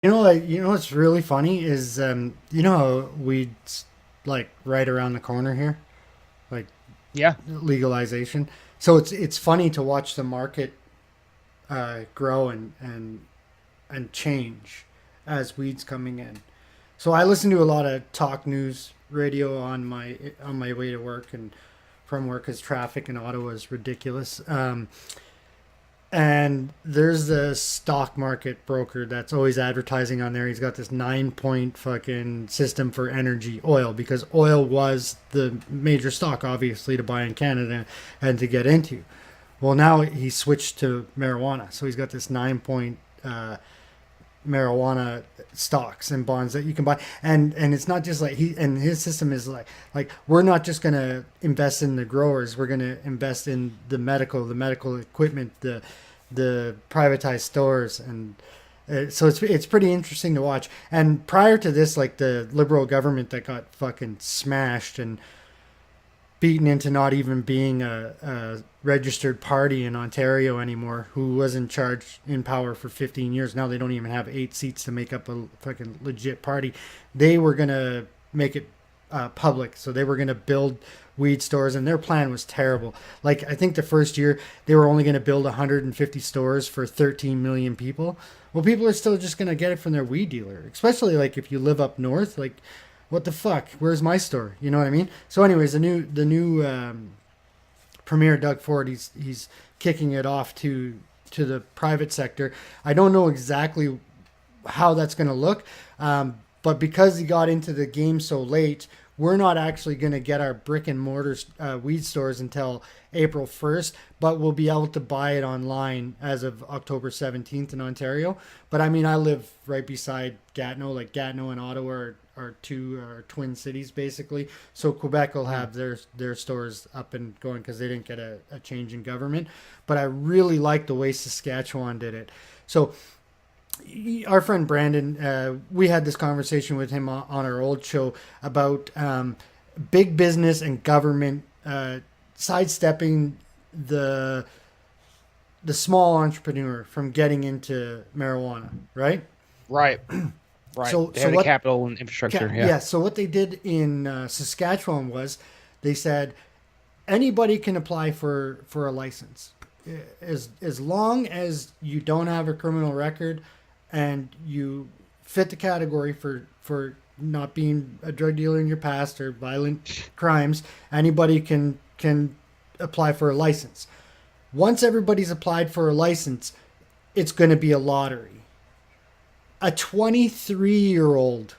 What's really funny is, you know how weed's like right around the corner here, like Yeah. legalization. So it's funny to watch the market grow and change as weed's coming in. So I listen to a lot of talk news radio on my way to work and from work, because traffic in Ottawa is ridiculous. And there's the stock market broker that's always advertising on there. He's got this 9 point fucking system for energy oil, because oil was the major stock, obviously, to buy in Canada and to get into. Well, now he switched to marijuana. So he's got this 9 point marijuana stocks and bonds that you can buy. And it's not just like his system is like we're not just going to invest in the growers, we're going to invest in the medical equipment, the privatized stores. And so it's pretty interesting to watch. And prior to this, like the liberal government that got fucking smashed and beaten into not even being a registered party in Ontario anymore, who was in charge in power for 15 years. Now they don't even have 8 seats to make up a fucking legit party. They were going to make it public. So they were going to build weed stores, and their plan was terrible. Like, I think the first year they were only going to build 150 stores for 13 million people. Well, people are still just going to get it from their weed dealer, especially like if you live up north. Like, what the fuck? Where's my store? You know what I mean? So, anyways, the new premier Doug Ford, he's kicking it off to the private sector. I don't know exactly how that's going to look, but because he got into the game so late, we're not actually going to get our brick and mortar weed stores until April 1st, but we'll be able to buy it online as of October 17th in Ontario. But I mean, I live right beside Gatineau. Like, Gatineau and Ottawa are two twin cities basically. So Quebec will Mm. have their stores up and going because they didn't get a change in government. But I really like the way Saskatchewan did it. So our friend Brandon, we had this conversation with him on our old show about big business and government sidestepping the the small entrepreneur from getting into marijuana, right? Right. Right. So They so have the what? capital and infrastructure. Yeah. Yeah. So what they did in Saskatchewan was they said anybody can apply for a license, as long as you don't have a criminal record and you fit the category for not being a drug dealer in your past or violent crimes. Anybody can apply for a license. Once everybody's applied for a license, it's going to be a lottery. A 23-year-old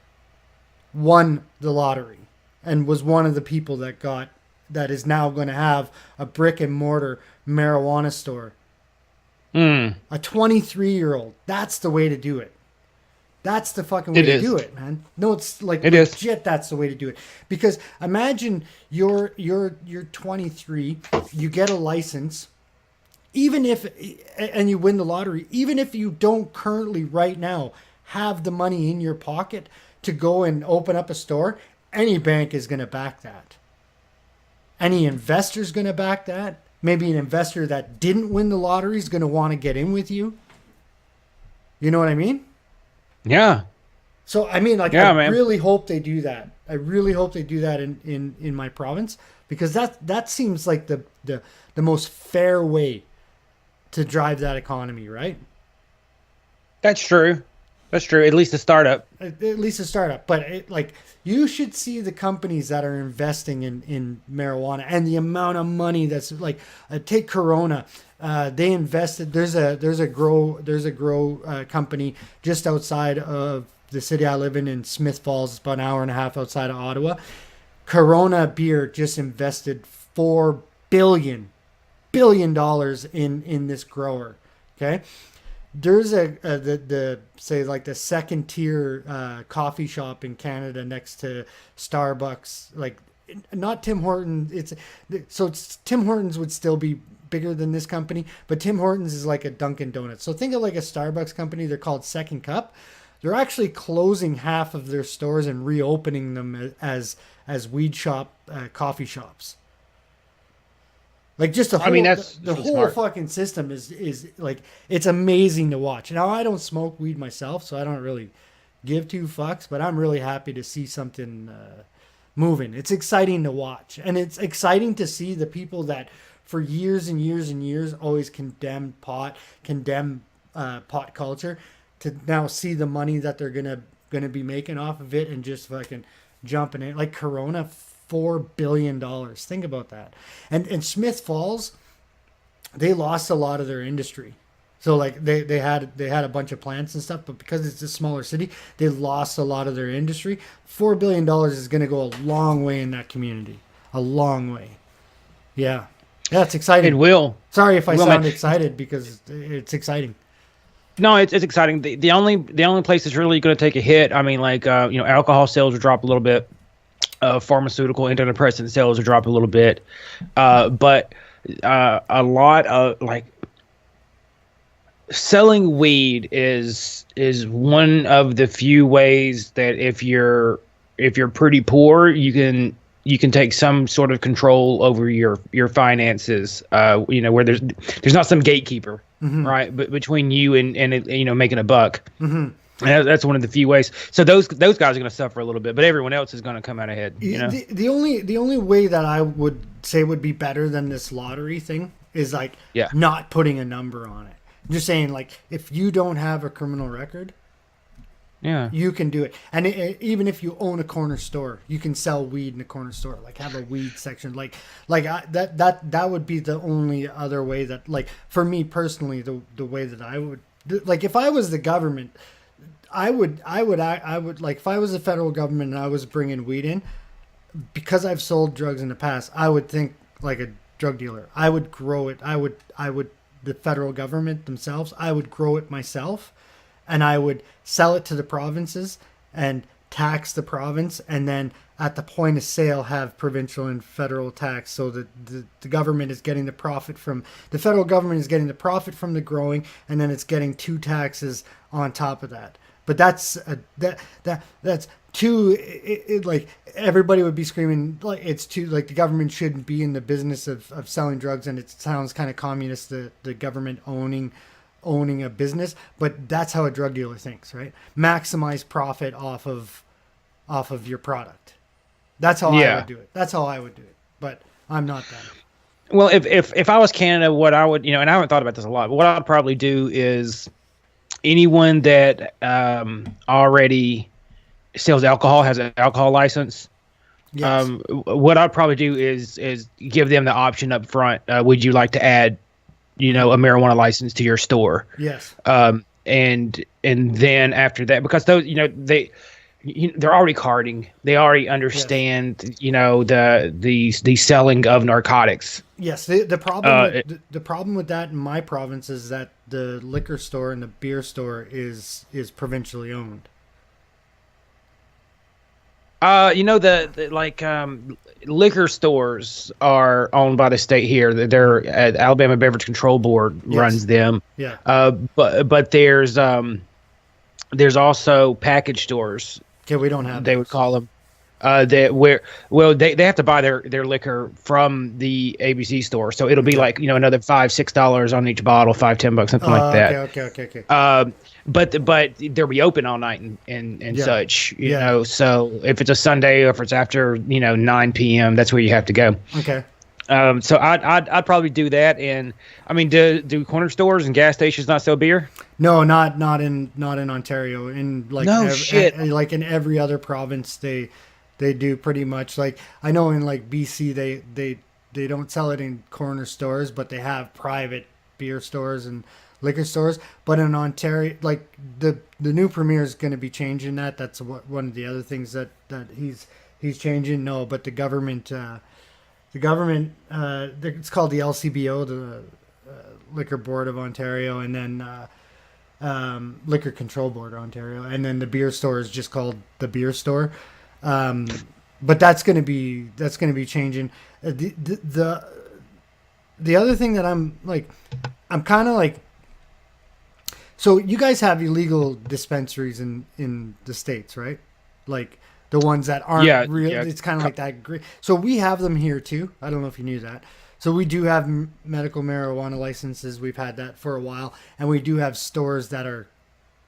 won the lottery and was one of the people that is now going to have a brick and mortar marijuana store. Mm. A 23-year-old. That's the way to do it. That's the fucking way It to is. do it, man. No, it's like It is. legit. That's the way to do it. Because imagine you're 23, you get a license, even if and you win the lottery, even if you don't currently right now have the money in your pocket to go and open up a store, any bank is going to back that. Any investor's going to back that. Maybe an investor that didn't win the lottery is going to want to get in with you. You know what I mean? Yeah. So I mean, like, I Yeah, man. really hope they do that. I really hope they do that in my province, because that seems like the most fair way to drive that economy, right? That's true. That's true. At least a startup. At least a startup. But like, you should see the companies that are investing in marijuana and the amount of money that's like, take Corona. They invested. There's a grow company just outside of the city I live in Smith Falls. It's about an hour and a half outside of Ottawa. Corona beer just invested $4 billion dollars in this grower. Okay, there's the say like the second tier coffee shop in Canada next to Starbucks, like not Tim Hortons. It's Tim Hortons would still be bigger than this company, but Tim Hortons is like a Dunkin' Donuts. So think of like a Starbucks company. They're called Second Cup. They're actually closing half of their stores and reopening them as weed shop coffee shops. Like just the whole, I mean, that's the whole smart. fucking system is like, it's amazing to watch. Now I don't smoke weed myself, so I don't really give two fucks, but I'm really happy to see something moving. It's exciting to watch, and it's exciting to see the people that for years and years and years always condemned pot, condemn pot culture, to now see the money that they're gonna be making off of it and just fucking jumping in. Like Corona, $4 billion. Think about that. And Smith Falls, they lost a lot of their industry. So like they had a bunch of plants and stuff, but because it's a smaller city, they lost a lot of their industry. $4 billion is going to go a long way in that community, a long way. Yeah, yeah, it's exciting. It will. Sorry if I Will, sound man. excited because it's exciting. No, it's exciting. The only place that's really going to take a hit. I mean, like alcohol sales will drop a little bit. Pharmaceutical antidepressant sales will drop a little bit, but a lot of like selling weed is one of the few ways that if you're pretty poor, you can take some sort of control over your finances. Where there's not some gatekeeper, right? But between you and making a buck. And that's one of the few ways. So those guys are going to suffer a little bit, but everyone else is going to come out ahead. The only way that I would say would be better than this lottery thing is like not putting a number on it. Just saying, like, if you don't have a criminal record, you can do it. And even if you own a corner store, you can sell weed in a corner store. Like, have a weed section. That would be the only other way that, like, for me personally, the way that I would, like, if I was the government, I would like, if I was the federal government and I was bringing weed in, because I've sold drugs in the past, I would think like a drug dealer. I would grow it. I would the federal government themselves, I would grow it myself, and I would sell it to the provinces and tax the province, and then at the point of sale have provincial and federal tax, so that the government is getting the profit from the federal government is getting the profit from the growing, and then it's getting two taxes on top of that. But that's too, like, everybody would be screaming like it's too, like, the government shouldn't be in the business of selling drugs, and it sounds kind of communist, the government owning a business, but that's how a drug dealer thinks, right? Maximize profit off of your product. That's how I would do it. That's how I would do it. But I'm not that. Well, if I was Canada, what I would, and I haven't thought about this a lot, but what I'd probably do is anyone that already sells alcohol, has an alcohol license. Yes. What I'd probably do is give them the option up front. Would you like to add, a marijuana license to your store? Yes. And then after that, because those, they're already carding. They already understand, the selling of narcotics. Yes. The problem the problem with that in my province is that the liquor store and the beer store is provincially owned. Liquor stores are owned by the state here. They're Alabama Beverage Control Board runs them. Yeah. But there's also package stores. Okay, we don't have. They would call them. They have to buy their liquor from the ABC store, so it'll be like another $5-6 on each bottle, $5-10, something like that. Okay. But they'll be open all night and such, Yeah. So if it's a Sunday or if it's after 9 p.m., that's where you have to go. Okay. So I'd probably do that. And I mean, do corner stores and gas stations not sell beer? No, not in Ontario. In like like in every other province, they do pretty much. Like, I know in like BC, they don't sell it in corner stores, but they have private beer stores and liquor stores. But in Ontario, like the new premier is going to be changing that. That's one of the other things that he's changing. No, but the government, it's called the LCBO, the Liquor Board of Ontario, and then Liquor Control Board of Ontario, and then the beer store is just called the beer store. But that's going to be changing. The other thing that I'm kind of like, so you guys have illegal dispensaries in the States, right? Like the ones that aren't real. Yeah. It's kind of like that. So we have them here too. I don't know if you knew that. So we do have medical marijuana licenses. We've had that for a while, and we do have stores that are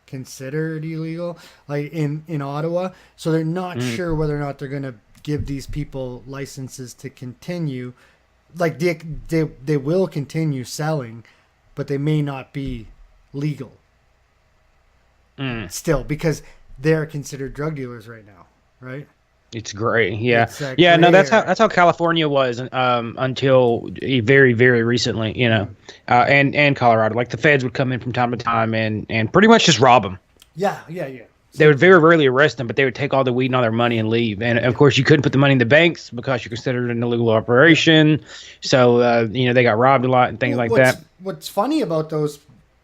considered illegal, like in Ottawa. So they're not sure whether or not they're going to give these people licenses to continue. Like they will continue selling, but they may not be legal still because they're considered drug dealers right now, right? It's great. Yeah. It's that Yeah, no, gray that's how California was until very, very recently, you know. And Colorado. Like the feds would come in from time to time and pretty much just rob them. Yeah. They would very rarely arrest them, but they would take all the weed and all their money and leave. And of course, you couldn't put the money in the banks because you're considered an illegal operation. So you know, they got robbed a lot and things like that. What's funny about those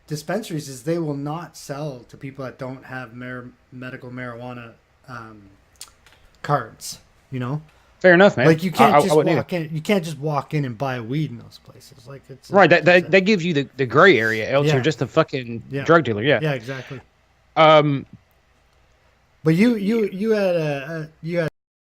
dispensaries is they will not sell to people that don't have medical marijuana cards. You know, Fair enough, man. like you can't I just wouldn't walk in. You can't just walk in and buy weed in those places. Like it's right. That gives you the gray area. Else you're just a fucking drug dealer. Yeah. Yeah, exactly. Um. But you had